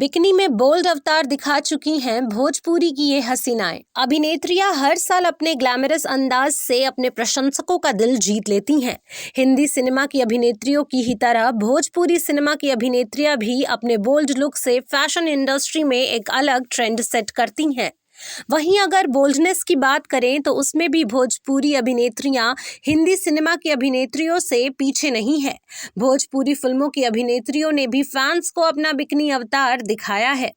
Bikini में bold अवतार दिखा चुकी हैं भोजपुरी की ये हसीनाएं। अभिनेत्रियां हर साल अपने ग्लैमरस अंदाज से अपने प्रशंसकों का दिल जीत लेती हैं। हिंदी सिनेमा की अभिनेत्रियों की ही तरह भोजपुरी सिनेमा की अभिनेत्रियां भी अपने बोल्ड लुक से फैशन इंडस्ट्री में एक अलग ट्रेंड सेट करती हैं। वहीं अगर बोल्डनेस की बात करें तो उसमें भी भोजपुरी अभिनेत्रियां हिंदी सिनेमा की अभिनेत्रियों से पीछे नहीं है। भोजपुरी फिल्मों की अभिनेत्रियों ने भी फैंस को अपना बिकनी अवतार दिखाया है।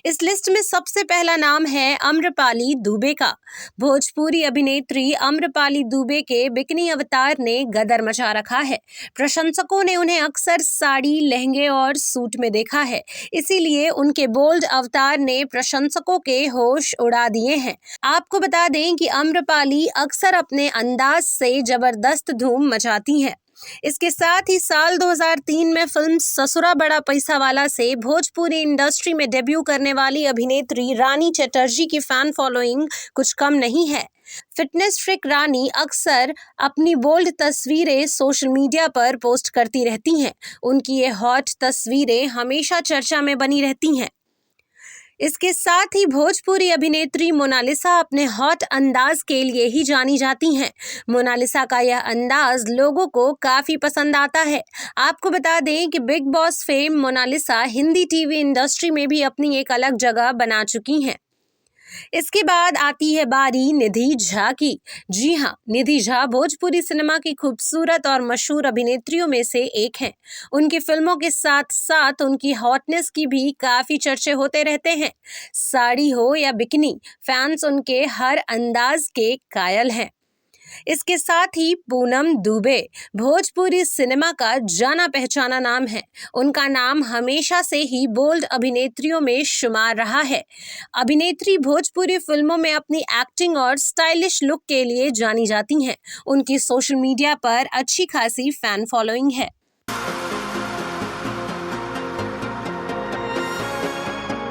इस लिस्ट में सबसे पहला नाम है आम्रपाली दुबे का। भोजपुरी अभिनेत्री आम्रपाली दुबे के बिकनी अवतार ने गदर मचा रखा है। प्रशंसकों ने उन्हें अक्सर साड़ी, लहंगे और सूट में देखा है, इसीलिए उनके बोल्ड अवतार ने प्रशंसकों के होश उड़ा दिए हैं। आपको बता दें कि आम्रपाली अक्सर अपने अंदाज से जबरदस्त धूम मचाती हैं। इसके साथ ही साल 2003 में फिल्म ससुरा बड़ा पैसा वाला से भोजपुरी इंडस्ट्री में डेब्यू करने वाली अभिनेत्री रानी चटर्जी की फैन फॉलोइंग कुछ कम नहीं है। फिटनेस फ्रीक रानी अक्सर अपनी बोल्ड तस्वीरें सोशल मीडिया पर पोस्ट करती रहती हैं। उनकी ये हॉट तस्वीरें हमेशा चर्चा में बनी रहती हैं। इसके साथ ही भोजपुरी अभिनेत्री मोनालिसा अपने हॉट अंदाज के लिए ही जानी जाती हैं। मोनालिसा का यह अंदाज लोगों को काफ़ी पसंद आता है। आपको बता दें कि Bigg Boss fame Monalisa Hindi TV industry में भी अपनी एक अलग जगह बना चुकी हैं। इसके बाद आती है बारी निधि झा की। जी हाँ, निधि झा भोजपुरी सिनेमा की खूबसूरत और मशहूर अभिनेत्रियों में से एक हैं। उनकी फिल्मों के साथ साथ उनकी हॉटनेस की भी काफ़ी चर्चे होते रहते हैं। साड़ी हो या बिकनी, फैंस उनके हर अंदाज के कायल हैं। इसके साथ ही पूनम दुबे भोजपुरी सिनेमा का जाना पहचाना नाम है। उनका नाम हमेशा से ही बोल्ड अभिनेत्रियों में शुमार रहा है। अभिनेत्री भोजपुरी फिल्मों में अपनी एक्टिंग और स्टाइलिश लुक के लिए जानी जाती हैं। उनकी सोशल मीडिया पर अच्छी खासी फैन फॉलोइंग है।